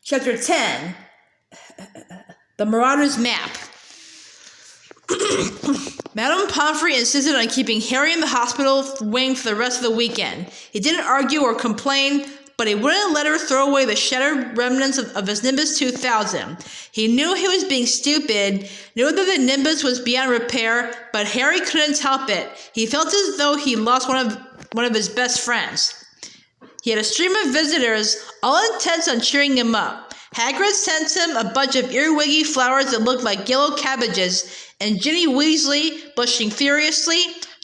Chapter 10, The Marauder's Map. Madame Pomfrey insisted on keeping Harry in the hospital wing for the rest of the weekend. He didn't argue or complain, but he wouldn't let her throw away the shattered remnants of his Nimbus 2000. He knew he was being stupid, knew that the Nimbus was beyond repair, but Harry couldn't help it. He felt as though he lost one of his best friends. He had a stream of visitors, all intent on cheering him up. Hagrid sent him a bunch of earwiggy flowers that looked like yellow cabbages, and Ginny Weasley, blushing furiously,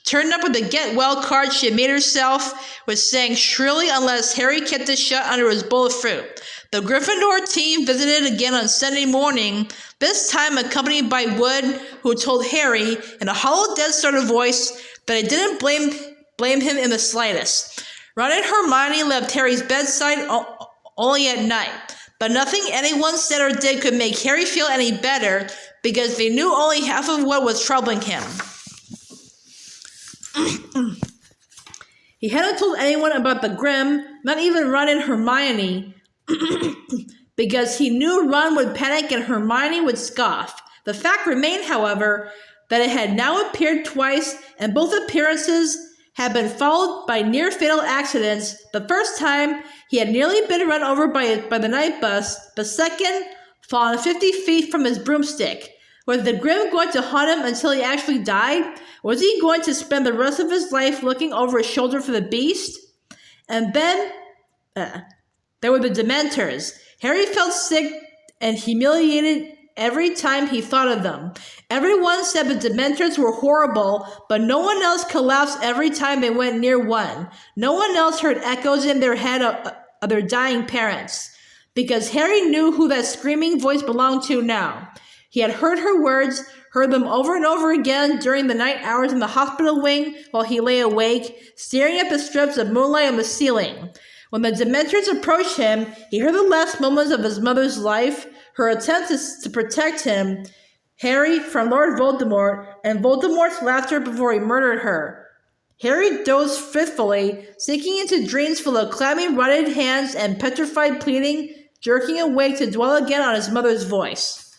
turned up with a get-well card she had made herself, which sang shrilly unless Harry kept it shut under his bowl of fruit. The Gryffindor team visited again on Sunday morning, this time accompanied by Wood, who told Harry, in a hollow, dead sort of voice, that he didn't blame him in the slightest. Ron and Hermione left Harry's bedside only at night, but nothing anyone said or did could make Harry feel any better because they knew only half of what was troubling him. He hadn't told anyone about the Grim, not even Ron and Hermione, because he knew Ron would panic and Hermione would scoff. The fact remained, however, that it had now appeared twice, and both appearances had been followed by near-fatal accidents. The first time, he had nearly been run over by the night bus. The second, fallen 50 feet from his broomstick. Was the Grim going to haunt him until he actually died? Was he going to spend the rest of his life looking over his shoulder for the beast? And then, there were the Dementors. Harry felt sick and humiliated every time he thought of them. Everyone said the Dementors were horrible, but no one else collapsed every time they went near one. No one else heard echoes in their head of their dying parents, because Harry knew who that screaming voice belonged to now. He had heard her words, heard them over and over again during the night hours in the hospital wing while he lay awake, staring at the strips of moonlight on the ceiling. When the Dementors approached him, he heard the last moments of his mother's life, her attempts to protect him, Harry, from Lord Voldemort, and Voldemort's laughter before he murdered her. Harry dozed fitfully, sinking into dreams full of clammy, rotted hands and petrified pleading, jerking awake to dwell again on his mother's voice.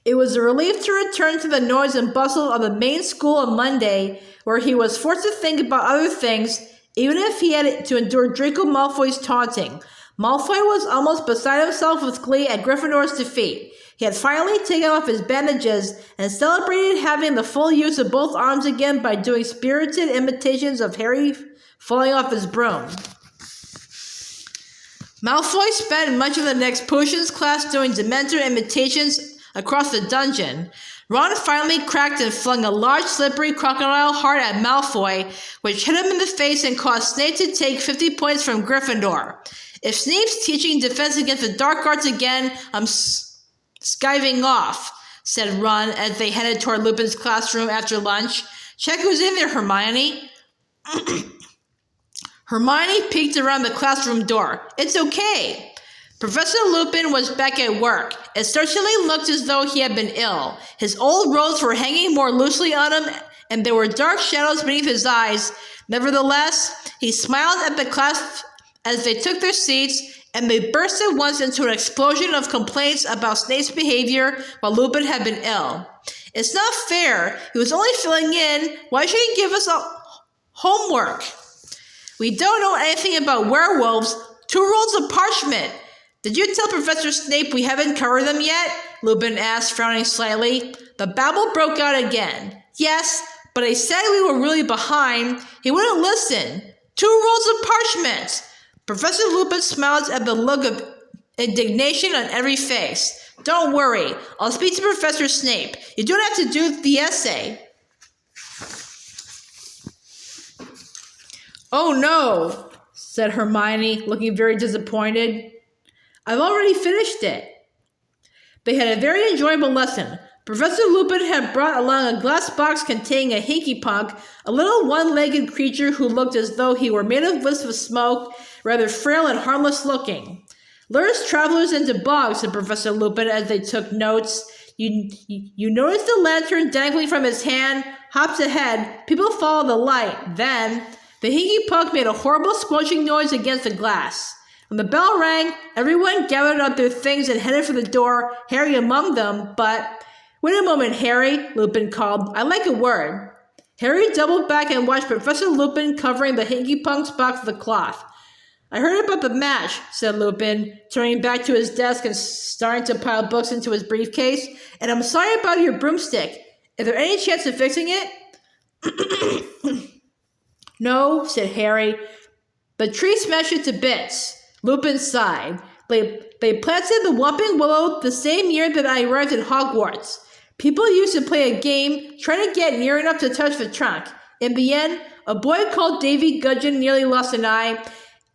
It was a relief to return to the noise and bustle of the main school on Monday, where he was forced to think about other things, even if he had to endure Draco Malfoy's taunting. Malfoy was almost beside himself with glee at Gryffindor's defeat. He had finally taken off his bandages and celebrated having the full use of both arms again by doing spirited imitations of Harry falling off his broom. Malfoy spent much of the next potions class doing Dementor imitations across the dungeon. Ron finally cracked and flung a large, slippery crocodile heart at Malfoy, which hit him in the face and caused Snape to take 50 points from Gryffindor. If Snape's teaching defense against the dark arts again, I'm skiving off, said Ron as they headed toward Lupin's classroom after lunch. Check who's in there, Hermione. Hermione peeked around the classroom door. It's okay. Professor Lupin was back at work. It certainly looked as though he had been ill. His old robes were hanging more loosely on him, and there were dark shadows beneath his eyes. Nevertheless, he smiled at the class as they took their seats, and they burst at once into an explosion of complaints about Snape's behavior while Lupin had been ill. It's not fair. He was only filling in. Why should he give us homework? We don't know anything about werewolves. 2 rolls of parchment. Did you tell Professor Snape we haven't covered them yet? Lupin asked, frowning slightly. The babble broke out again. Yes, but I said we were really behind. He wouldn't listen. 2 rolls of parchment. Professor Lupin smiled at the look of indignation on every face. Don't worry. I'll speak to Professor Snape. You don't have to do the essay. Oh no, said Hermione, looking very disappointed. I've already finished it. They had a very enjoyable lesson. Professor Lupin had brought along a glass box containing a hinky-punk, a little one-legged creature who looked as though he were made of wisps of smoke, rather frail and harmless looking. Lures travelers into bogs, said Professor Lupin as they took notes. You notice the lantern dangling from his hand, hops ahead, people follow the light. Then, the hinky-punk made a horrible squelching noise against the glass. When the bell rang, everyone gathered up their things and headed for the door, Harry among them, but... Wait a moment, Harry, Lupin called. I'd like a word. Harry doubled back and watched Professor Lupin covering the Hinky-Punk's box with a cloth. I heard about the match, said Lupin, turning back to his desk and starting to pile books into his briefcase, and I'm sorry about your broomstick. Is there any chance of fixing it? No, said Harry. The tree smashed it to bits. Lupin sighed. They planted the Whomping Willow the same year that I arrived at Hogwarts. People used to play a game trying to get near enough to touch the trunk. In the end, a boy called Davy Gudgeon nearly lost an eye,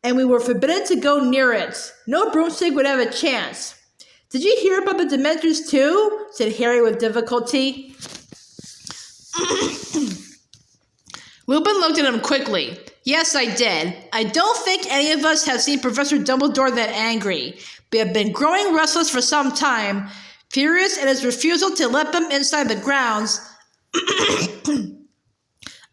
and we were forbidden to go near it. No broomstick would have a chance. Did you hear about the Dementors too? Said Harry with difficulty. Lupin looked at him quickly. Yes, I did. I don't think any of us have seen Professor Dumbledore that angry. We have been growing restless for some time, furious at his refusal to let them inside the grounds.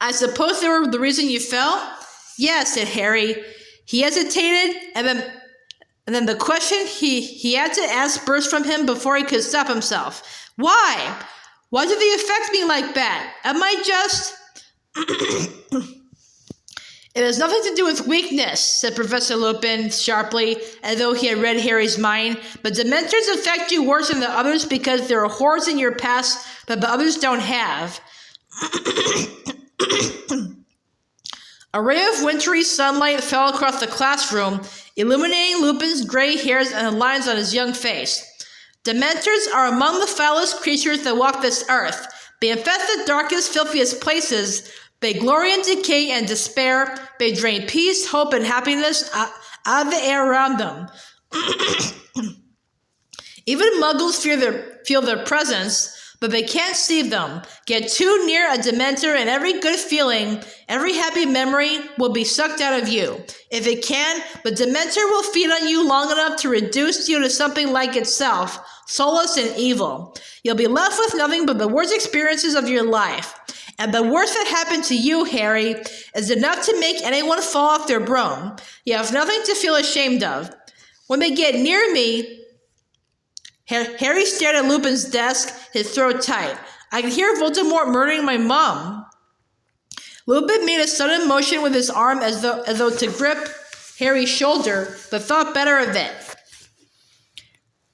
I suppose they were the reason you fell? Yes, said Harry. He hesitated, and then the question he had to ask burst from him before he could stop himself. Why? Why do they affect me like that? Am I just... It has nothing to do with weakness, said Professor Lupin sharply, as though he had read Harry's mind. But Dementors affect you worse than the others because there are horrors in your past that the others don't have. A ray of wintry sunlight fell across the classroom, illuminating Lupin's gray hairs and the lines on his young face. Dementors are among the foulest creatures that walk this earth. They infest the darkest, filthiest places. They glory in decay and despair. They drain peace, hope, and happiness out of the air around them. Even muggles feel their presence, but they can't see them. Get too near a Dementor and every good feeling, every happy memory will be sucked out of you. If it can, the Dementor will feed on you long enough to reduce you to something like itself, soulless and evil. You'll be left with nothing but the worst experiences of your life. And the worst that happened to you, Harry, is enough to make anyone fall off their broom. You have nothing to feel ashamed of. When they get near me... Harry stared at Lupin's desk, his throat tight. I could hear Voldemort murdering my mom. Lupin made a sudden motion with his arm as though to grip Harry's shoulder, but thought better of it.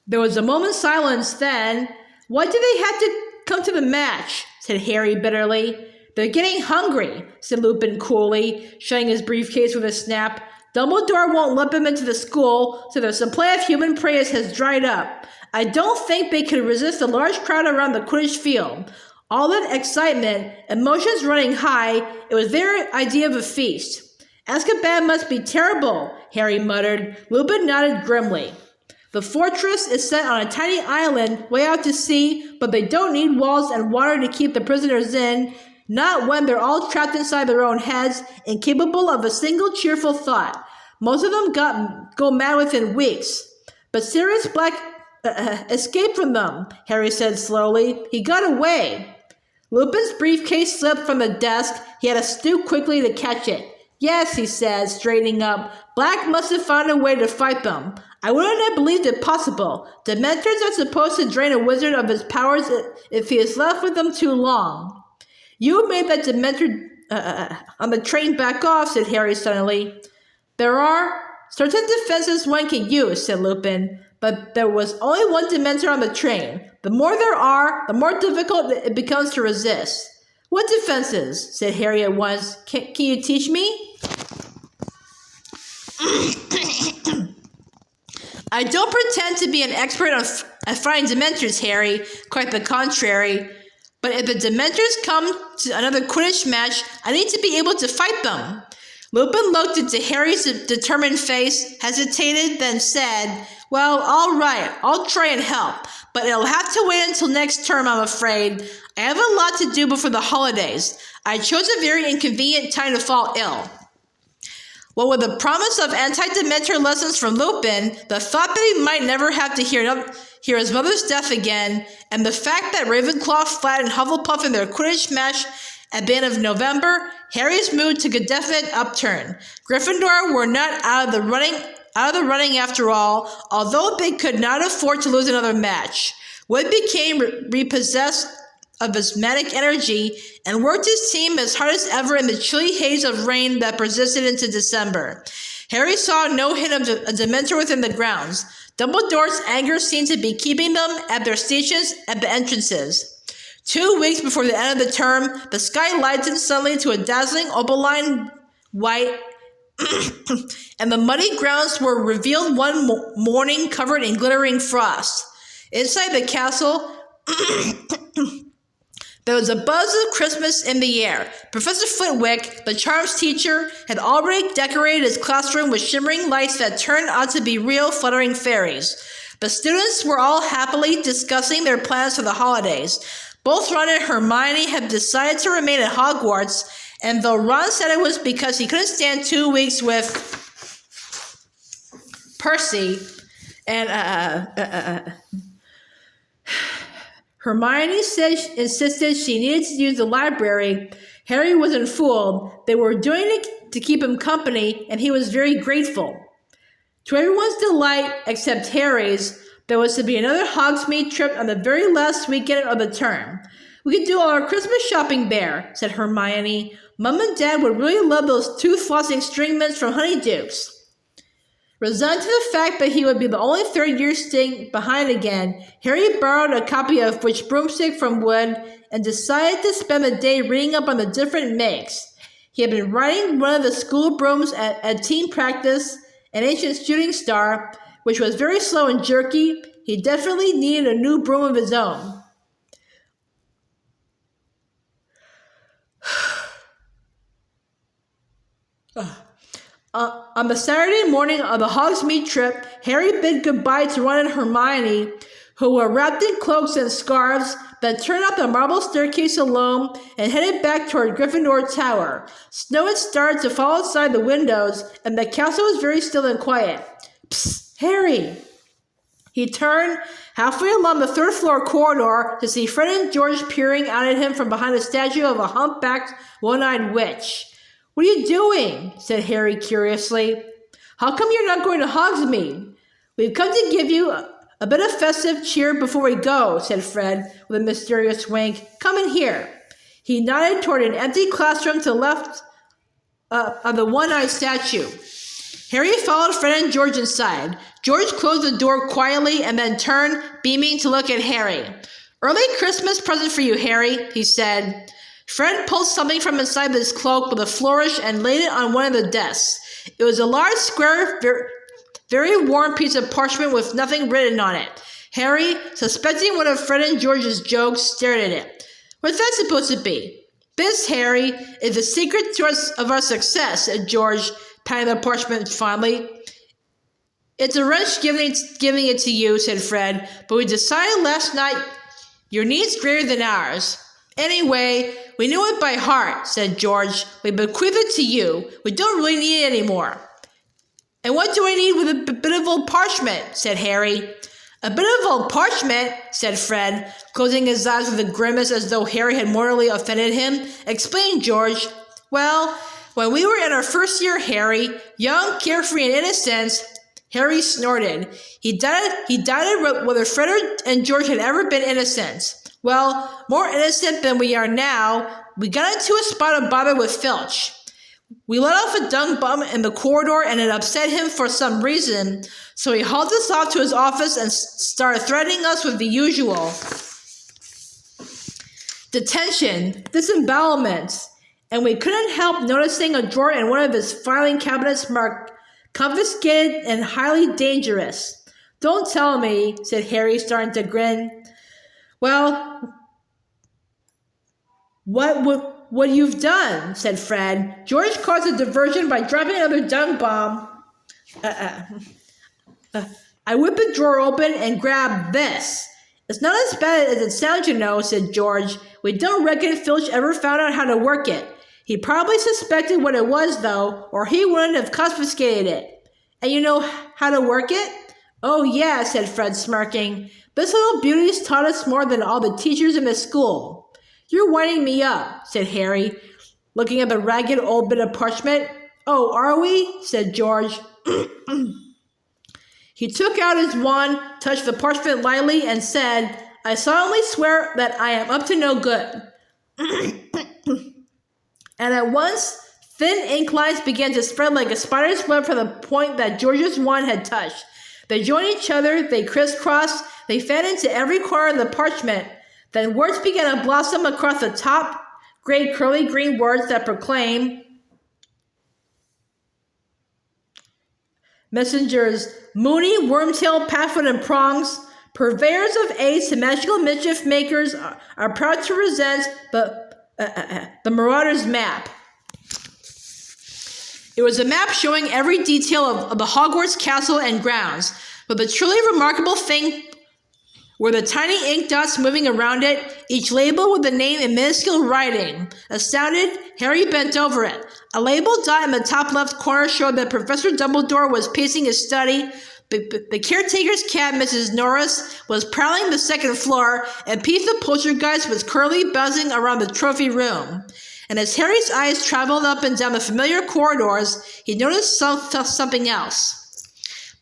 There was a moment's silence then. Why did they have to come to the match? Said Harry bitterly. They're getting hungry, said Lupin coolly, shutting his briefcase with a snap. Dumbledore won't let them into the school, so their supply of human prey has dried up. I don't think they could resist a large crowd around the Quidditch field. All that excitement, emotions running high, it was their idea of a feast. Azkaban must be terrible, Harry muttered. Lupin nodded grimly. The fortress is set on a tiny island way out to sea, but they don't need walls and water to keep the prisoners in, not when they're all trapped inside their own heads, incapable of a single cheerful thought. Most of them go mad within weeks. But Sirius Black escaped from them, Harry said slowly. He got away. Lupin's briefcase slipped from the desk. He had to stoop quickly to catch it. Yes, he said, straightening up. Black must have found a way to fight them. I wouldn't have believed it possible. Dementors are supposed to drain a wizard of his powers if he is left with them too long. You made that Dementor on the train back off, said Harry suddenly. There are certain defenses one can use, said Lupin, but there was only one Dementor on the train. The more there are, the more difficult it becomes to resist. What defenses? Said Harry at once. Can you teach me? I don't pretend to be an expert on fighting Dementors, Harry. Quite the contrary. But if the Dementors come to another Quidditch match, I need to be able to fight them. Lupin looked into Harry's determined face, hesitated, then said, Well, all right, I'll try and help. But it'll have to wait until next term, I'm afraid. I have a lot to do before the holidays. I chose a very inconvenient time to fall ill. What with the promise of anti-Dementor lessons from Lupin, the thought that he might never have to hear his mother's death again, and the fact that Ravenclaw, Flat, and Hufflepuff in their Quidditch match at the end of November, Harry's mood took a definite upturn. Gryffindor were not out of the running out of the running after all, although they could not afford to lose another match. Wood became repossessed of his manic energy and worked his team as hard as ever in the chilly haze of rain that persisted into December. Harry saw no hint of a Dementor within the grounds. Dumbledore's anger seemed to be keeping them at their stations at the entrances. 2 weeks before the end of the term, the sky lightened suddenly to a dazzling opaline white, and the muddy grounds were revealed one morning covered in glittering frost. Inside the castle, there was a buzz of Christmas in the air. Professor Flitwick, the charms teacher, had already decorated his classroom with shimmering lights that turned out to be real fluttering fairies. The students were all happily discussing their plans for the holidays. Both Ron and Hermione had decided to remain at Hogwarts, and though Ron said it was because he couldn't stand 2 weeks with Percy, and Hermione insisted she needed to use the library, Harry wasn't fooled. They were doing it to keep him company, and he was very grateful. To everyone's delight, except Harry's, there was to be another Hogsmeade trip on the very last weekend of the term. "We could do all our Christmas shopping there," said Hermione. "Mum and Dad would really love those tooth-flossing string mints from Honeydukes." Resigned to the fact that he would be the only third year staying behind again, Harry borrowed a copy of Which Broomstick from Wood and decided to spend the day reading up on the different makes. He had been riding one of the school brooms at team practice, an ancient shooting star, which was very slow and jerky. He definitely needed a new broom of his own. On the Saturday morning of the Hogsmeade trip, Harry bid goodbye to Ron and Hermione, who were wrapped in cloaks and scarves, then turned up the marble staircase alone and headed back toward Gryffindor Tower. Snow had started to fall outside the windows, and the castle was very still and quiet. "Psst, Harry!" He turned halfway along the third-floor corridor to see Fred and George peering out at him from behind a statue of a humpbacked, one-eyed witch. "What are you doing?" said Harry curiously. "How come you're not going to Hogsmeade?" "We've come to give you a bit of festive cheer before we go," said Fred with a mysterious wink. "Come in here." He nodded toward an empty classroom to the left of the one-eyed statue. Harry followed Fred and George inside. George closed the door quietly and then turned, beaming, to look at Harry. "Early Christmas present for you, Harry," he said. Fred pulled something from inside his cloak with a flourish and laid it on one of the desks. It was a large, square, very worn piece of parchment with nothing written on it. Harry, suspecting one of Fred and George's jokes, stared at it. "What's that supposed to be?" "This, Harry, is the secret of our success," said George, patting the parchment fondly. "It's a wrench giving it to you," said Fred, "but we decided last night your need's greater than ours." "Anyway, we knew it by heart," said George. "We bequeath it to you. We don't really need it anymore." "And what do I need with a bit of old parchment?" said Harry. "A bit of old parchment," said Fred, closing his eyes with a grimace as though Harry had mortally offended him. "Explain, George." "Well, when we were in our first year, Harry, young, carefree, and innocent," Harry snorted. He doubted whether Fred and George had ever been innocent. "Well, more innocent than we are now, we got into a spot of bother with Filch. We let off a dung bum in the corridor and it upset him for some reason, so he hauled us off to his office and started threatening us with the usual detention, disembowelment, and we couldn't help noticing a drawer in one of his filing cabinets marked confiscated and highly dangerous." "Don't tell me," said Harry, starting to grin. "Well, what you've done," said Fred. "George caused a diversion by dropping another dung bomb. I whipped the drawer open and grabbed this." "It's not as bad as it sounds, you know," said George. "We don't reckon Filch ever found out how to work it. He probably suspected what it was, though, or he wouldn't have confiscated it." "And you know how to work it?" "Oh, yeah," said Fred, smirking. "This little beauty's taught us more than all the teachers in the school." "You're winding me up," said Harry, looking at the ragged old bit of parchment. "Oh, are we?" said George. He took out his wand, touched the parchment lightly, and said, "I solemnly swear that I am up to no good." And at once, thin ink lines began to spread like a spider's web from the point that George's wand had touched. They joined each other, they crisscrossed, they fed into every corner of the parchment. Then words began to blossom across the top, great curly green words that proclaim, messengers, moony, wormtail, pathfoot, and prongs, purveyors of aids to magical mischief makers are proud to present the Marauder's map. It was a map showing every detail of the Hogwarts castle and grounds, but the truly remarkable thing were the tiny ink dots moving around it, each labeled with a name in minuscule writing. Astounded, Harry bent over it. A labeled dot in the top left corner showed that Professor Dumbledore was pacing his study. The caretaker's cat, Mrs. Norris, was prowling the second floor, and Pete the poltergeist was currently buzzing around the trophy room. And as Harry's eyes traveled up and down the familiar corridors, he noticed something else.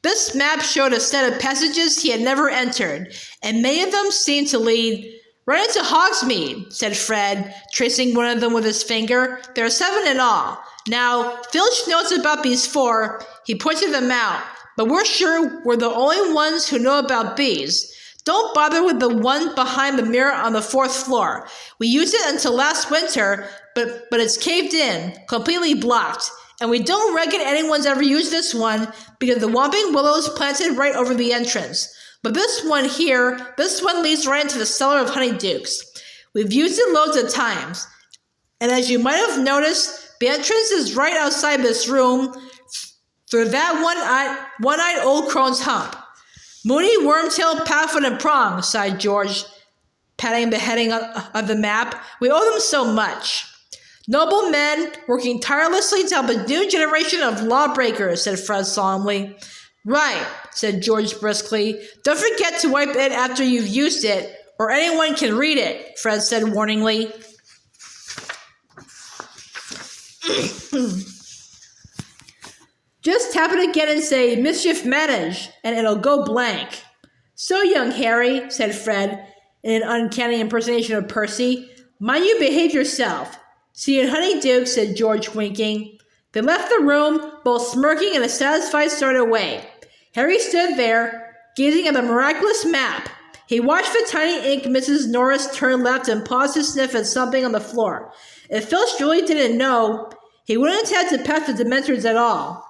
This map showed a set of passages he had never entered, and many of them seemed to lead right into Hogsmeade, said Fred, tracing one of them with his finger. There are 7 in all. Now, Filch knows about these 4. He pointed them out, but we're sure we're the only ones who know about these. Don't bother with the one behind the mirror on the 4th floor. We used it until last winter, but it's caved in, completely blocked. And we don't reckon anyone's ever used this one because the Whomping Willow's planted right over the entrance. But this one here, this one leads right into the cellar of Honeydukes. We've used it loads of times. And as you might have noticed, the entrance is right outside this room through that one-eyed old crone's hump. Moony, wormtail, pathfoot, and prong, sighed George, patting the heading of the map. We owe them so much. Noble men working tirelessly to help a new generation of lawbreakers, said Fred solemnly. Right, said George briskly. Don't forget to wipe it after you've used it, or anyone can read it, Fred said warningly. Just tap it again and say, mischief managed, and it'll go blank. So, young Harry, said Fred, in an uncanny impersonation of Percy, mind you behave yourself. See you in Honeydukes, said George, winking. They left the room, both smirking in a satisfied sort of way. Harry stood there, gazing at the miraculous map. He watched the tiny ink Mrs. Norris turn left and paused to sniff at something on the floor. If Filch really didn't know, he wouldn't have had to pass the Dementors at all.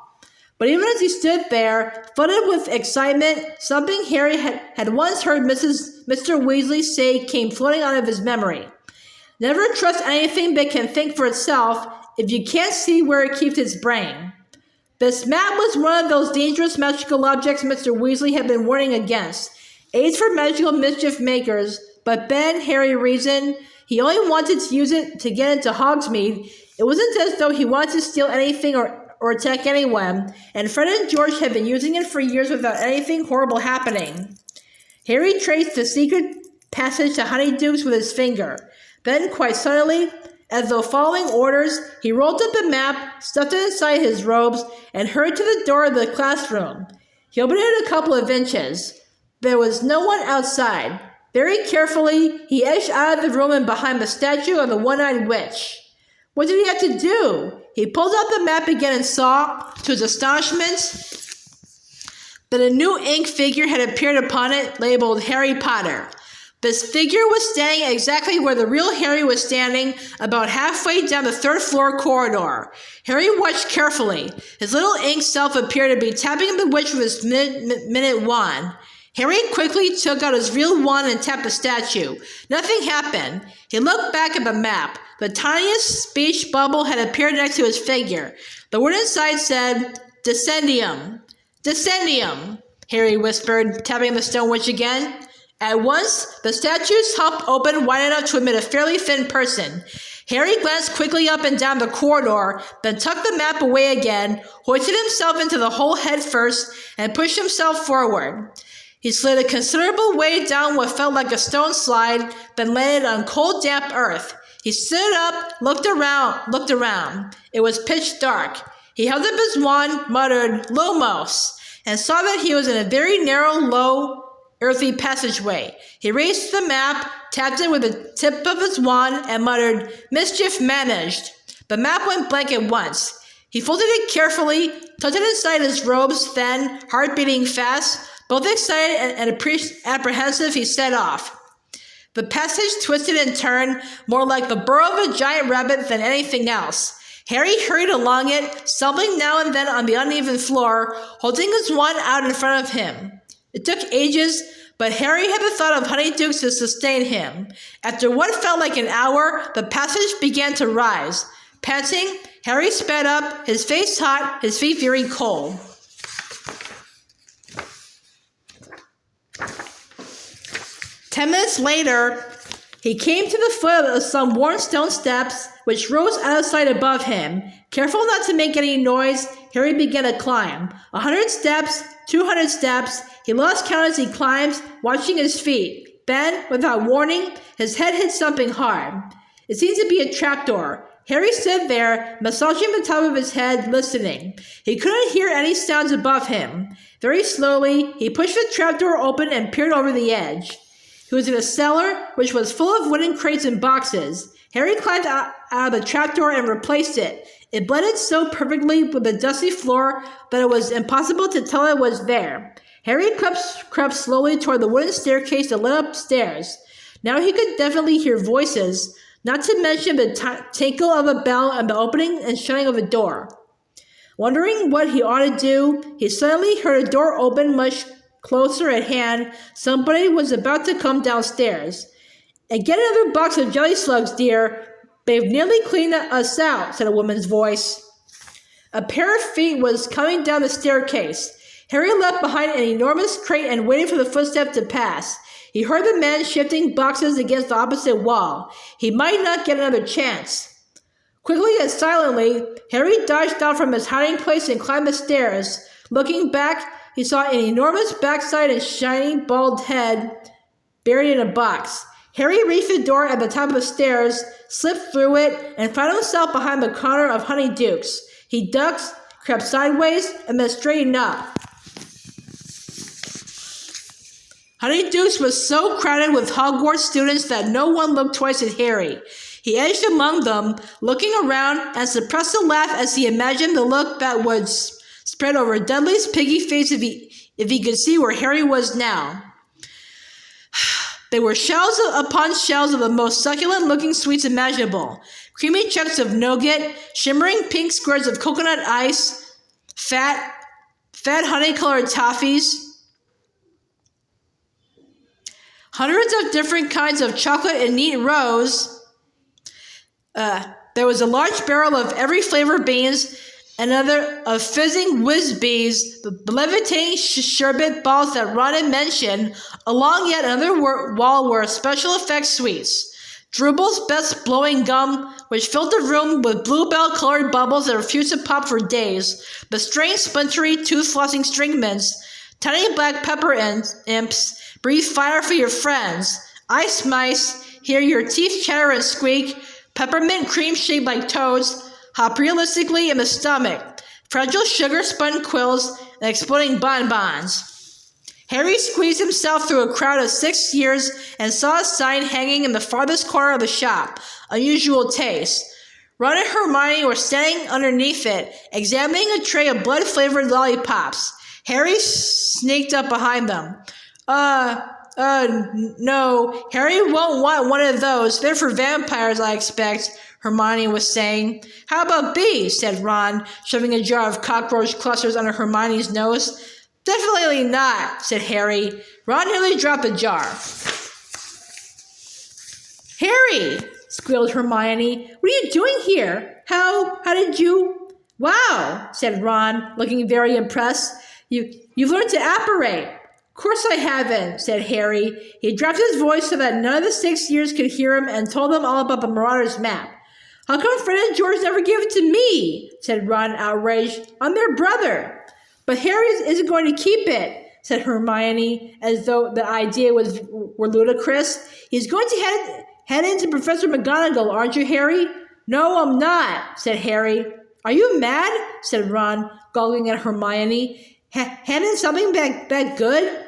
But even as he stood there, flooded with excitement, something Harry had once heard Mr. Weasley say came floating out of his memory. Never trust anything that can think for itself if you can't see where it keeps its brain. This map was one of those dangerous magical objects Mr. Weasley had been warning against. Aids for magical mischief makers, but Ben, Harry reasoned, he only wanted to use it to get into Hogsmeade. It wasn't as though he wanted to steal anything or attack anyone, and Fred and George had been using it for years without anything horrible happening. Harry traced the secret passage to Honeydukes with his finger. Then, quite suddenly, as though following orders, he rolled up the map, stuffed it inside his robes, and hurried to the door of the classroom. He opened it a couple of inches. There was no one outside. Very carefully, he edged out of the room and behind the statue of the one-eyed witch. What did he have to do? He pulled out the map again and saw, to his astonishment, that a new ink figure had appeared upon it, labeled Harry Potter. This figure was standing exactly where the real Harry was standing, about halfway down the 3rd floor corridor. Harry watched carefully. His little ink self appeared to be tapping the witch with his minute wand. Harry quickly took out his real wand and tapped the statue. Nothing happened. He looked back at the map. The tiniest speech bubble had appeared next to his figure. The word inside said, Descendium. Descendium, Harry whispered, tapping the stone witch again. At once, the statue's hump opened wide enough to admit a fairly thin person. Harry glanced quickly up and down the corridor, then tucked the map away again, hoisted himself into the hole head first, and pushed himself forward. He slid a considerable way down what felt like a stone slide, then landed on cold, damp earth. He stood up, looked around. It was pitch dark. He held up his wand, muttered, Lumos. and saw that he was in a very narrow, low, earthy passageway. He raced the map, tapped it with the tip of his wand, and muttered, "Mischief managed." The map went blank at once. He folded it carefully, tucked it inside his robes, then, heart beating fast, both excited and apprehensive, he set off. The passage twisted and turned, more like the burrow of a giant rabbit than anything else. Harry hurried along it, stumbling now and then on the uneven floor, holding his wand out in front of him. It took ages, but Harry had the thought of Honeydukes to sustain him. After what felt like an hour, the passage began to rise. Panting, Harry sped up, his face hot, his feet very cold. Ten minutes later, he came to the foot of some worn stone steps, which rose out of sight above him. Careful not to make any noise, Harry began to climb. 100 steps, 200 steps. He lost count as he climbed, watching his feet. Then, without warning, his head hit something hard. It seemed to be a trapdoor. Harry stood there, massaging the top of his head, listening. He couldn't hear any sounds above him. Very slowly, he pushed the trapdoor open and peered over the edge. He was in a cellar, which was full of wooden crates and boxes. Harry climbed out of the trapdoor and replaced it. It blended so perfectly with the dusty floor that it was impossible to tell it was there. Harry crept slowly toward the wooden staircase that led upstairs. Now he could definitely hear voices, not to mention the tinkle of a bell and the opening and shutting of a door. Wondering what he ought to do, he suddenly heard a door open much closer at hand. Somebody was about to come downstairs. "And get another box of jelly slugs, dear. They've nearly cleaned us out," said a woman's voice. A pair of feet was coming down the staircase. Harry left behind an enormous crate and waited for the footstep to pass. He heard the man shifting boxes against the opposite wall. He might not get another chance. Quickly and silently, Harry dodged out from his hiding place and climbed the stairs. Looking back, he saw an enormous backside and shining bald head buried in a box. Harry reached the door at the top of the stairs, slipped through it, and found himself behind the counter of Honeydukes. He ducked, crept sideways, and then straightened up. Honeydukes was so crowded with Hogwarts students that no one looked twice at Harry. He edged among them, looking around, and suppressed a laugh as he imagined the look that would spread over Dudley's piggy face if he could see where Harry was now. There were shelves upon shelves of the most succulent-looking sweets imaginable. Creamy chunks of nougat, shimmering pink squares of coconut ice, fat honey-colored toffees, hundreds of different kinds of chocolate in neat rows. There was a large barrel of every flavor beans, another of fizzing whiz-bees, the levitating sherbet balls that Ron had mentioned. Along yet another wall were special effects sweets. Drooble's best blowing gum, which filled the room with bluebell-colored bubbles that refused to pop for days. The strange, splintery, tooth-flossing string mints. Tiny black pepper imps. Breathe fire for your friends. Ice mice. Hear your teeth chatter and squeak. Peppermint cream shaped like toads. Hop realistically in the stomach. Fragile sugar-spun quills and exploding bonbons. Harry squeezed himself through a crowd of 6 years and saw a sign hanging in the farthest corner of the shop. Unusual taste. Ron and Hermione were standing underneath it, examining a tray of blood-flavored lollipops. Harry sneaked up behind them. No, Harry won't want one of those. They're for vampires, I expect," Hermione was saying. "How about bees?" said Ron, shoving a jar of cockroach clusters under Hermione's nose. "Definitely not," said Harry. Ron nearly dropped the jar. "Harry!" squealed Hermione. "What are you doing here? How did you—" "Wow," said Ron, looking very impressed. You've learned to apparate." "Course I haven't," said Harry. He dropped his voice so that none of the 6 years could hear him and told them all about the Marauder's map. "How come Fred and George never gave it to me?" said Ron, outraged. "I'm their brother." "But Harry isn't going to keep it," said Hermione, as though the idea were ludicrous. "He's going to head into Professor McGonagall, aren't you, Harry?" "No, I'm not," said Harry. "Are you mad?" said Ron, goggling at Hermione. hand in something that good?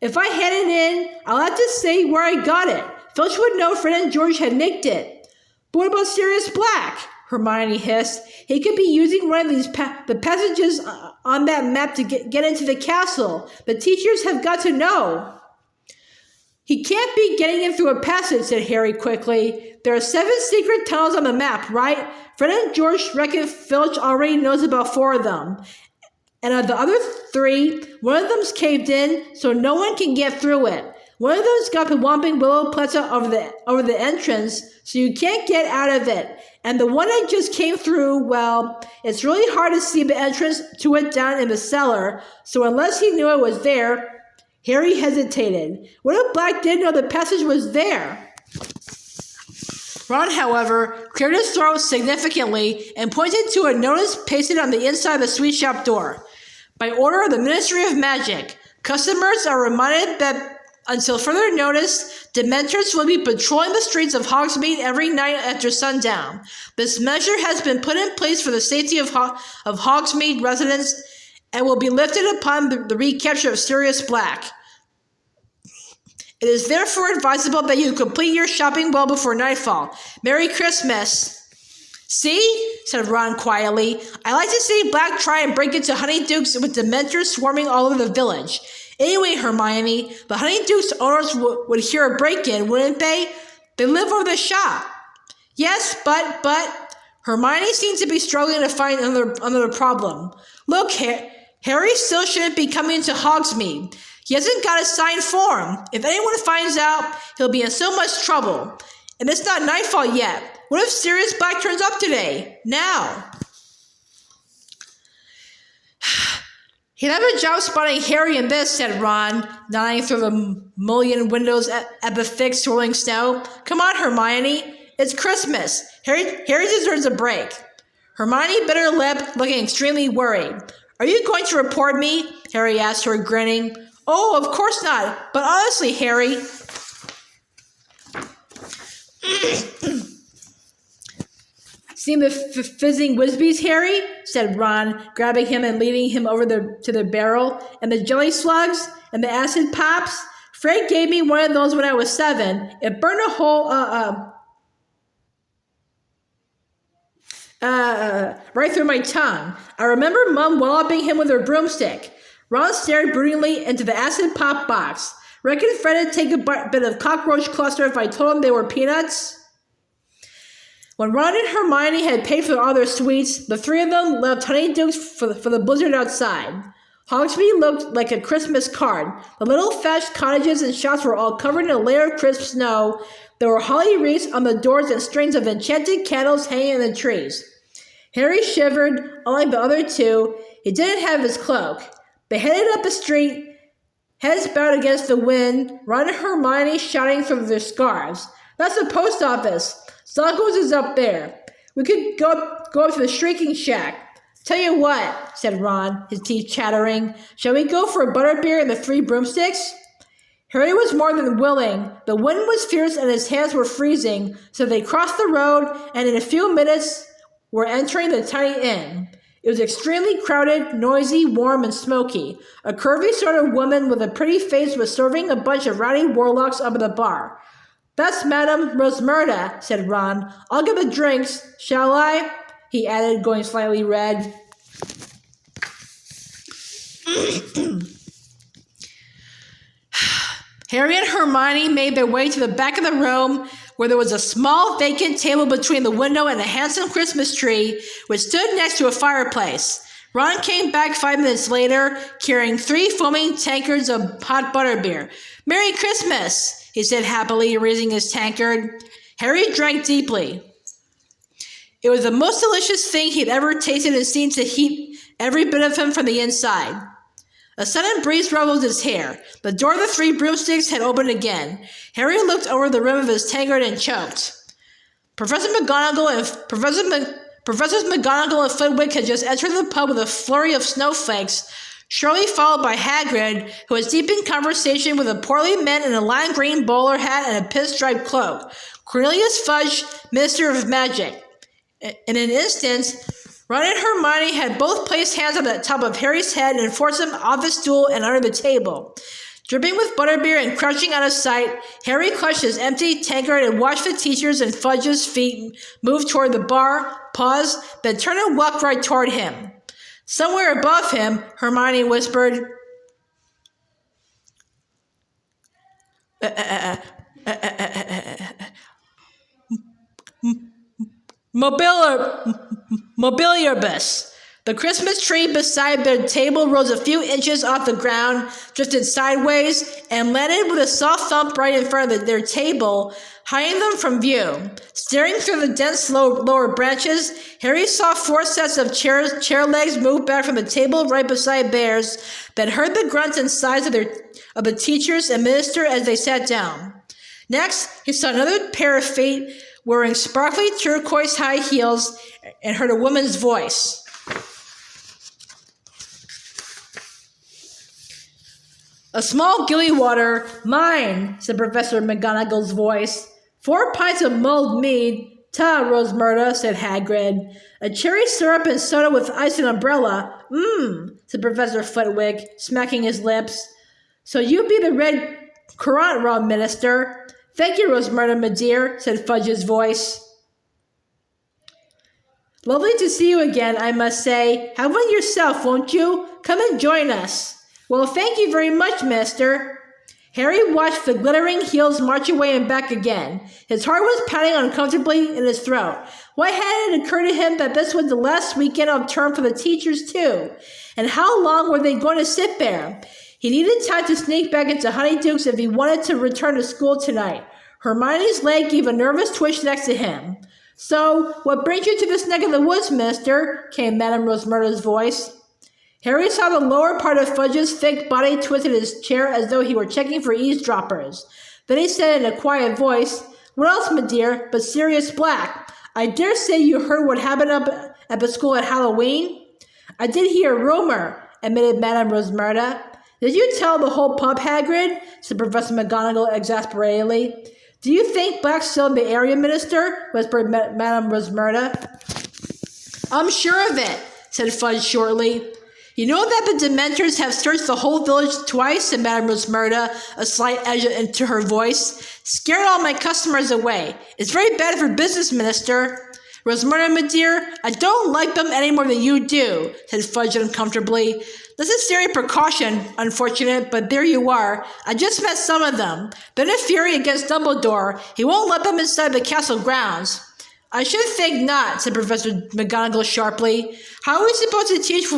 If I hand it in, I'll have to say where I got it. Filch would know Fred and George had nicked it. But what about Sirius Black? Hermione hissed. He could be using one of these the passages on that map to get into the castle. The teachers have got to know. He can't be getting in through a passage, said Harry quickly. There are 7 secret tunnels on the map, right? Fred and George reckon Filch already knows about 4 of them. And of the other 3, one of them's caved in, so no one can get through it. One of them's got the Whomping Willow Plaza over the entrance, so you can't get out of it. And the one I just came through, well, it's really hard to see the entrance to it down in the cellar, so unless he knew it was there, Harry hesitated. What if Black didn't know the passage was there? Ron, however, cleared his throat significantly and pointed to a notice pasted on the inside of the sweet shop door. By order of the Ministry of Magic, customers are reminded that until further notice, Dementors will be patrolling the streets of Hogsmeade every night after sundown. This measure has been put in place for the safety of Hogsmeade residents and will be lifted upon the recapture of Sirius Black. It is therefore advisable that you complete your shopping well before nightfall. Merry Christmas! See? Said Ron quietly. I like to see Black try and break into Honeydukes with Dementors swarming all over the village. Anyway, Hermione, the Honeydukes owners would hear a break-in, wouldn't they? They live over the shop. Yes, but Hermione seems to be struggling to find another problem. Look, Harry still shouldn't be coming to Hogsmeade. He hasn't got a signed form. If anyone finds out, he'll be in so much trouble. And it's not nightfall yet. What if Sirius Black turns up today? Now. He'd have a job spotting Harry in this, said Ron, nodding through the mullioned windows at the thick, swirling snow. Come on, Hermione. It's Christmas. Harry deserves a break. Hermione bit her lip, looking extremely worried. Are you going to report me? Harry asked her, grinning. Oh, of course not. But honestly, Harry... Seen the fizzing Whizbees, Harry? Said Ron, grabbing him and leading him over to the barrel. And the jelly slugs? And the acid pops? Fred gave me one of those when I was 7. It burned a hole, right through my tongue. I remember Mum walloping him with her broomstick. Ron stared broodingly into the acid pop box. Reckon Fred would take a bit of cockroach cluster if I told him they were peanuts? When Ron and Hermione had paid for all their sweets, the 3 of them left Honeydukes for the blizzard outside. Hogsmeade looked like a Christmas card. The little thatched cottages and shops were all covered in a layer of crisp snow. There were holly wreaths on the doors and strings of enchanted candles hanging in the trees. Harry shivered, unlike the other 2. He didn't have his cloak. They headed up the street, heads bowed against the wind, Ron and Hermione shouting through their scarves. That's the post office. Zoggles is up there. We could go up to the Shrieking Shack. Tell you what, said Ron, his teeth chattering. Shall we go for a butterbeer and the 3 broomsticks? Harry was more than willing. The wind was fierce and his hands were freezing, so they crossed the road and in a few minutes were entering the tiny inn. It was extremely crowded, noisy, warm, and smoky. A curvy sort of woman with a pretty face was serving a bunch of rowdy warlocks up at the bar. That's Madame Rosmerta, said Ron. I'll get the drinks, shall I? He added, going slightly red. Harry and Hermione made their way to the back of the room, where there was a small vacant table between the window and a handsome Christmas tree, which stood next to a fireplace. Ron came back 5 minutes later, carrying 3 foaming tankards of hot butterbeer. Merry Christmas! He said happily, raising his tankard. Harry drank deeply. It was the most delicious thing he'd ever tasted and seemed to heat every bit of him from the inside. A sudden breeze ruffled his hair. The door of the 3 broomsticks had opened again. Harry looked over the rim of his tankard and choked. Professors McGonagall and Flitwick had just entered the pub with a flurry of snowflakes, shortly followed by Hagrid, who was deep in conversation with a portly man in a lime green bowler hat and a pinstripe cloak. Cornelius Fudge, Minister of Magic. In an instant, Ron and Hermione had both placed hands on the top of Harry's head and forced him off the stool and under the table. Dripping with butterbeer and crouching out of sight, Harry clutched his empty tankard and watched the teachers and Fudge's feet move toward the bar, paused, then turned and walked right toward him. Somewhere above him, Hermione whispered, Mobiliarbus. The Christmas tree beside their table rose a few inches off the ground, drifted sideways, and landed with a soft thump right in front of their table, hiding them from view. Staring through the dense lower branches, Harry saw 4 sets of chair legs move back from the table right beside theirs, then heard the grunts and sighs of the teachers and minister as they sat down. Next, he saw another pair of feet wearing sparkly turquoise high heels and heard a woman's voice. A small gilly water, mine, said Professor McGonagall's voice. 4 pints of mulled mead, ta, Rosmerta, said Hagrid. A cherry syrup and soda with ice and umbrella, said Professor Flitwick, smacking his lips. So you be the Red Currant, Minister. Thank you, Rosmerta, my dear, said Fudge's voice. Lovely to see you again, I must say. Have one yourself, won't you? Come and join us. Well, thank you very much, mister. Harry watched the glittering heels march away and back again. His heart was pounding uncomfortably in his throat. Why hadn't it occurred to him that this was the last weekend of term for the teachers, too? And how long were they going to sit there? He needed time to sneak back into Honeyduke's if he wanted to return to school tonight. Hermione's leg gave a nervous twitch next to him. So, what brings you to this neck of the woods, mister? Came Madame Rosmerta's voice. Harry saw the lower part of Fudge's thick body twist in his chair as though he were checking for eavesdroppers. Then he said in a quiet voice, What else, my dear, but Sirius Black? I dare say you heard what happened up at the school at Halloween? I did hear a rumor, admitted Madame Rosmerta. Did you tell the whole pub, Hagrid? Said Professor McGonagall exasperatedly. Do you think Black's still the area, minister? Whispered Madame Rosmerta. I'm sure of it, said Fudge shortly. You know that the Dementors have searched the whole village twice, said Madame Rosmerta, a slight edge into her voice. Scared all my customers away. It's very bad for business, minister. Rosmerta, my dear, I don't like them any more than you do, said Fudge uncomfortably. Necessary precaution, unfortunate, but there you are. I just met some of them. They're in fury against Dumbledore. He won't let them inside the castle grounds. I should think not, said Professor McGonagall sharply. How are we supposed to teach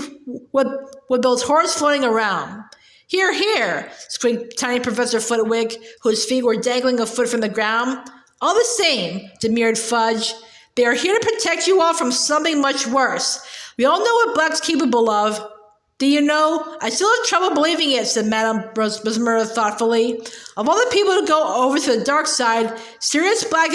with those hordes floating around? Hear, hear, squeaked tiny Professor Flitwick, whose feet were dangling a foot from the ground. All the same, demurred Fudge. They are here to protect you all from something much worse. We all know what Black's capable of. Do you know, I still have trouble believing it, said Madame Rosmerta thoughtfully. Of all the people to go over to the dark side, Sirius Black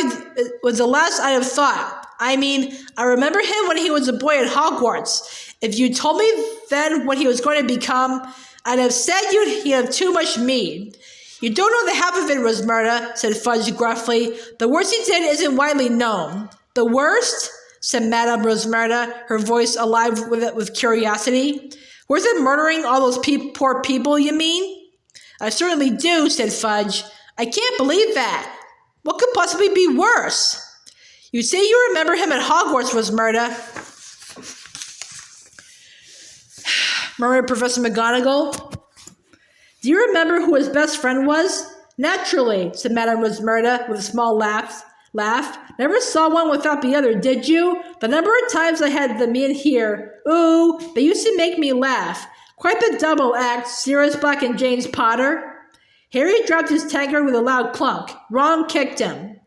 was the last I'd have thought. I mean, I remember him when he was a boy at Hogwarts. If you told me then what he was going to become, I'd have said he'd have too much mead. You don't know the half of it, Rosmerta, said Fudge gruffly. The worst he did isn't widely known. The worst? Said Madame Rosmerta, her voice alive with curiosity. Was it murdering all those poor people, you mean? I certainly do, said Fudge. I can't believe that. What could possibly be worse? You say you remember him at Hogwarts, Rosmerta, murmured Professor McGonagall. Do you remember who his best friend was? Naturally, said Madame Rosmerta with a small laugh. Never saw one without the other, did you? The number of times I had them in here. Ooh, they used to make me laugh. Quite the double act, Sirius Black and James Potter. Harry dropped his tankard with a loud clunk. Ron kicked him.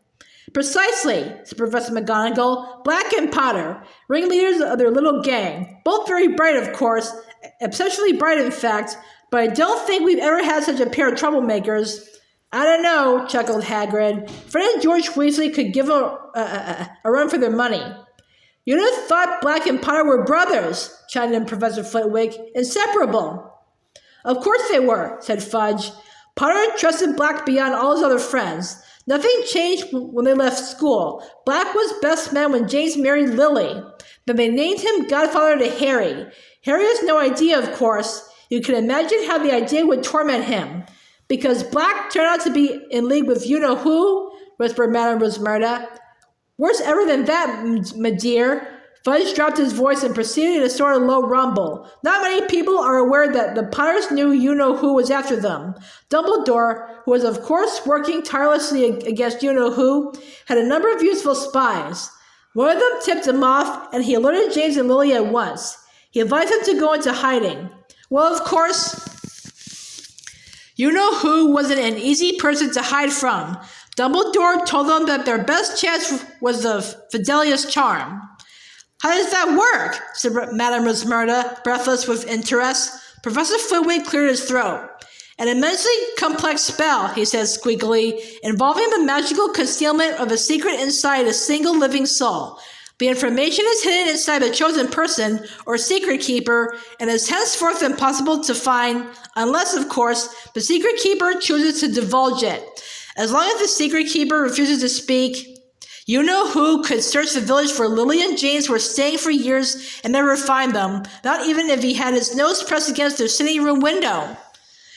Precisely, said Professor McGonagall. Black and Potter, ringleaders of their little gang. Both very bright, of course, exceptionally bright, in fact, but I don't think we've ever had such a pair of troublemakers. I don't know, chuckled Hagrid. Fred and George Weasley could give a run for their money. You'd have thought Black and Potter were brothers, chimed in Professor Flitwick. Inseparable. Of course they were, said Fudge. Potter trusted Black beyond all his other friends. Nothing changed when they left school. Black was best man when James married Lily. Then they named him godfather to Harry. Harry has no idea, of course. You can imagine how the idea would torment him. Because Black turned out to be in league with you-know-who, whispered Madame Rosmerta. Worse ever than that, my dear. Fudge dropped his voice and proceeded in a sort of low rumble. Not many people are aware that the Potters knew you-know-who was after them. Dumbledore, who was of course working tirelessly against you-know-who, had a number of useful spies. One of them tipped him off, and he alerted James and Lily at once. He advised them to go into hiding. Well, of course, you-know-who wasn't an easy person to hide from. Dumbledore told them that their best chance was the Fidelius charm. How does that work? Said Madame Rosmerta, breathless with interest. Professor Flitwick cleared his throat. An immensely complex spell, he said squeakily, involving the magical concealment of a secret inside a single living soul. The information is hidden inside the chosen person, or secret keeper, and is henceforth impossible to find, unless, of course, the secret keeper chooses to divulge it. As long as the secret keeper refuses to speak, you-know-who could search the village for Lily and James were staying for years and never find them, not even if he had his nose pressed against their sitting room window.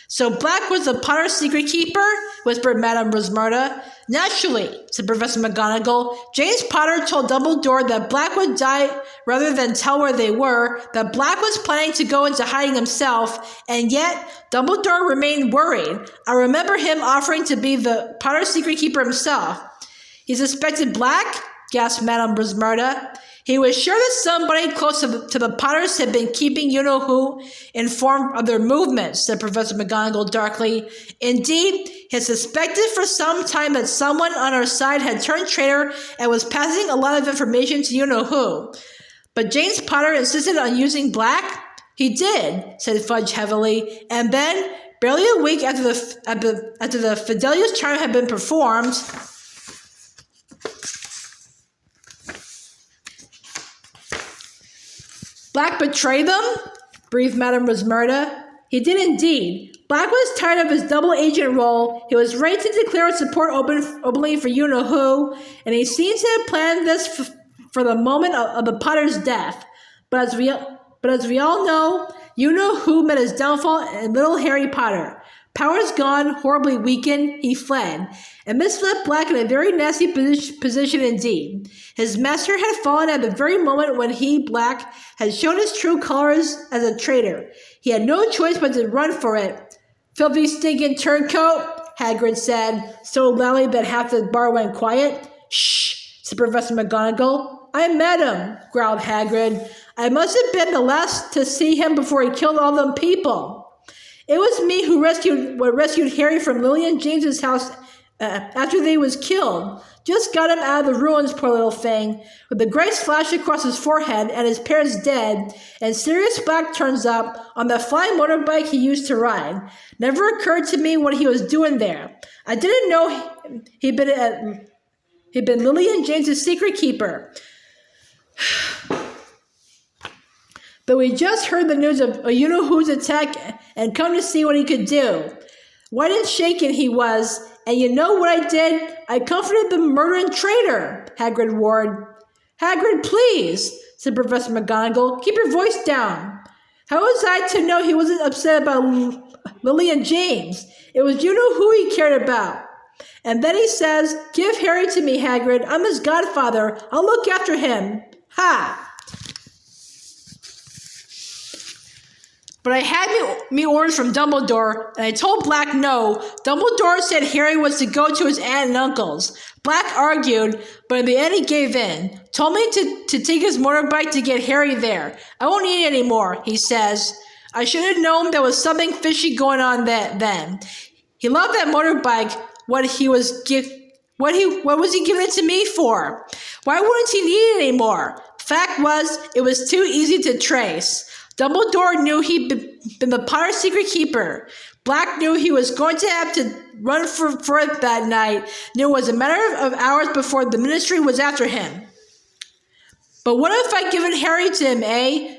So Black was the Potter's secret keeper? Whispered Madame Rosmerta. Naturally, said Professor McGonagall. James Potter told Dumbledore that Black would die rather than tell where they were, that Black was planning to go into hiding himself, and yet Dumbledore remained worried. I remember him offering to be the Potter's secret keeper himself. He suspected Black? Gasped Madame Rosmerta. He was sure that somebody close to the Potters had been keeping you-know-who informed of their movements, said Professor McGonagall darkly. Indeed, he had suspected for some time that someone on our side had turned traitor and was passing a lot of information to you-know-who. But James Potter insisted on using Black? He did, said Fudge heavily, and then, barely a week after the Fidelius charm had been performed, Black betrayed them? Breathed Madame Rosmerta. He did indeed. Black was tired of his double agent role. He was ready to declare his support openly for you-know-who, and he seems to have planned this for the moment of the Potter's death. But as we all know, you-know-who met his downfall in little Harry Potter. Powers gone, horribly weakened, he fled, and this left Black in a very nasty position indeed. His master had fallen at the very moment when he, Black, had shown his true colors as a traitor. He had no choice but to run for it. Filthy, stinking turncoat, Hagrid said, so loudly that half the bar went quiet. Shh, said Professor McGonagall. I met him, growled Hagrid. I must have been the last to see him before he killed all them people. It was me who rescued Harry from Lily and James's house after they was killed. Just got him out of the ruins, poor little thing. With the great slash across his forehead and his parents dead, and Sirius Black turns up on the flying motorbike he used to ride. Never occurred to me what he was doing there. I didn't know he'd been Lily and James's secret keeper. But we just heard the news of a you-know-who's attack and come to see what he could do. White and shaken he was, and you know what I did? I comforted the murdering traitor, Hagrid warned. Hagrid, please, said Professor McGonagall. Keep your voice down. How was I to know he wasn't upset about Lily and James? It was you-know-who he cared about. And then he says, give Harry to me, Hagrid. I'm his godfather. I'll look after him. Ha! But I had me orders from Dumbledore, and I told Black no. Dumbledore said Harry was to go to his aunt and uncle's. Black argued, but in the end he gave in. Told me to take his motorbike to get Harry there. I won't need it anymore, he says. I should have known there was something fishy going on then. He loved that motorbike. What was he giving it to me for? Why wouldn't he need it anymore? Fact was, it was too easy to trace. Dumbledore knew he'd been the Potter's secret keeper. Black knew he was going to have to run for it that night. Knew it was a matter of hours before the ministry was after him. But what if I'd given Harry to him, eh?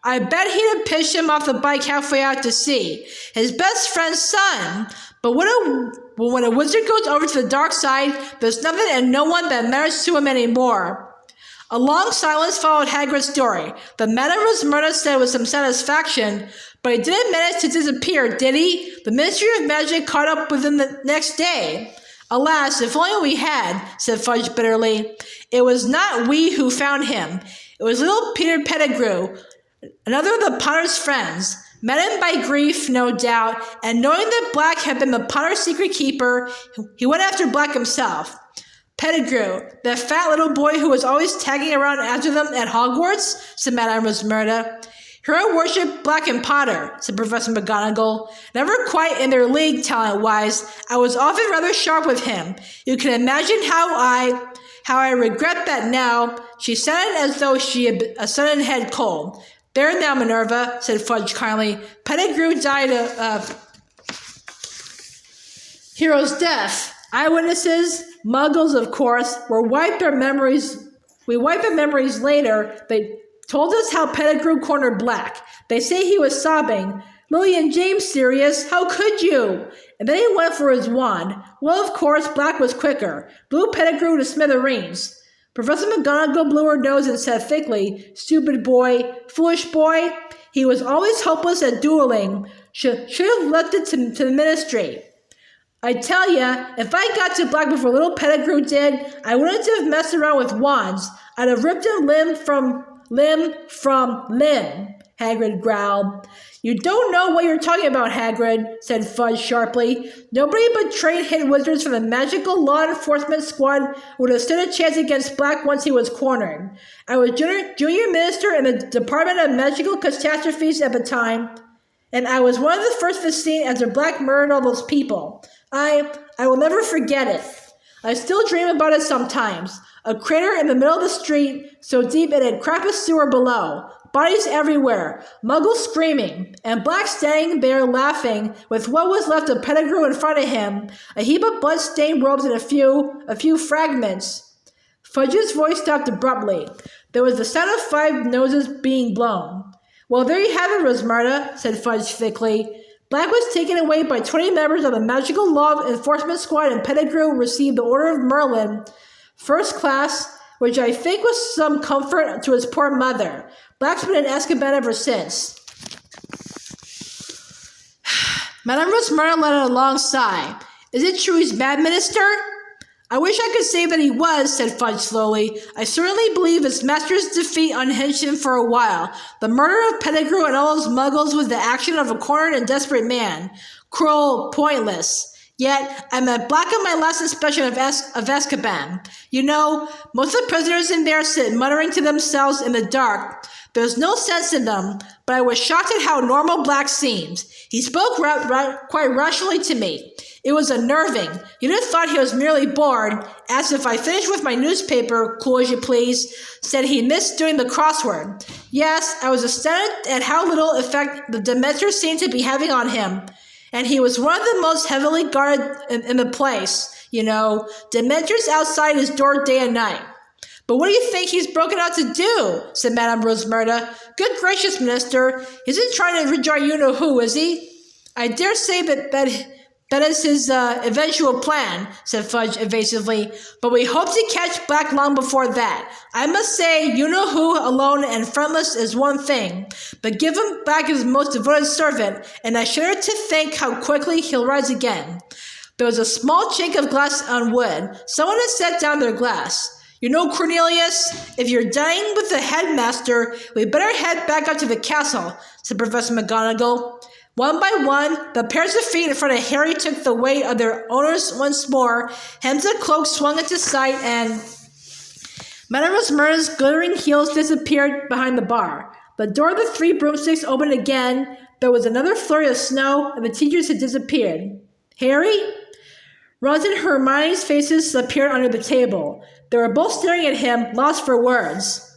I bet he'd have pitched him off the bike halfway out to sea. His best friend's son. But when a wizard goes over to the dark side, there's nothing and no one that matters to him anymore. A long silence followed Hagrid's story. The Madame Rosmerta said with some satisfaction, but he didn't manage to disappear, did he? The Ministry of Magic caught up with him the next day. Alas, if only we had, said Fudge bitterly. It was not we who found him. It was little Peter Pettigrew, another of the Potter's friends. Maddened by grief, no doubt, and knowing that Black had been the Potter's secret keeper, he went after Black himself. Pettigrew, that fat little boy who was always tagging around after them at Hogwarts, said Madame Rosmerta. Hero worship Black and Potter, said Professor McGonagall. Never quite in their league, talent-wise. I was often rather sharp with him. You can imagine how I regret that now. She said it as though she had a sudden head cold. There now, Minerva, said Fudge kindly. Pettigrew died of Hero's death. Eyewitnesses, Muggles, of course, we wiped their memories later. They told us how Pettigrew cornered Black. They say he was sobbing. Lily and James, Sirius, how could you? And then he went for his wand. Well, of course, Black was quicker. Blew Pettigrew to smithereens. Professor McGonagall blew her nose and said thickly, Stupid boy, foolish boy. He was always hopeless at dueling. Should have left it to the Ministry. I tell ya, if I got to Black before little Pettigrew did, I wouldn't have messed around with wands. I'd have ripped him limb from limb, Hagrid growled. You don't know what you're talking about, Hagrid, said Fudge sharply. Nobody but trained hit wizards from the magical law enforcement squad would have stood a chance against Black once he was cornered. I was junior minister in the Department of Magical Catastrophes at the time, and I was one of the first to see as Black murdered all those people. I will never forget it. I still dream about it sometimes. A crater in the middle of the street, so deep it had cracked the sewer below. Bodies everywhere, Muggles screaming, and Black standing there laughing with what was left of Pettigrew in front of him, a heap of blood-stained robes and a few fragments. Fudge's voice stopped abruptly. There was the sound of 5 noses being blown. Well, there you have it, Rosmerta, said Fudge thickly. Black was taken away by 20 members of the Magical Law Enforcement Squad, and Pettigrew received the Order of Merlin, first class, which I think was some comfort to his poor mother. Black's been in Azkaban ever since. Madame Rosmerta let out a long sigh. Is it true he's mad, Minister? I wish I could say that he was, said Fudge slowly. I certainly believe his master's defeat unhinged him for a while. The murder of Pettigrew and all those Muggles was the action of a cornered and desperate man. Cruel, pointless. Yet, I met Black on my last inspection of Azkaban. You know, most of the prisoners in there sit muttering to themselves in the dark. There's no sense in them, but I was shocked at how normal Black seems. He spoke quite rationally to me. It was unnerving. You'd have thought he was merely bored, asked if I finished with my newspaper, cool as you please, said he missed doing the crossword. Yes, I was astounded at how little effect the Dementors seemed to be having on him. And he was one of the most heavily guarded in the place. You know, Dementors outside his door day and night. But what do you think he's broken out to do? Said Madame Rosmerta. Good gracious, Minister. He isn't trying to rejoin you-know-who, is he? I dare say that is his eventual plan, said Fudge evasively, but we hope to catch Black long before that. I must say, you-know-who alone and friendless is one thing, but give him back his most devoted servant, and I shudder to think how quickly he'll rise again. There was a small chink of glass on wood. Someone had set down their glass. You know, Cornelius, if you're dining with the headmaster, we'd better head back up to the castle, said Professor McGonagall. One by one, the pairs of feet in front of Harry took the weight of their owners once more. Hems and cloaks swung into sight, and Madame Rosmerta's glittering heels disappeared behind the bar. The door of the 3 broomsticks opened again. There was another flurry of snow, and the teachers had disappeared. Harry? Ron's and Hermione's faces appeared under the table. They were both staring at him, lost for words.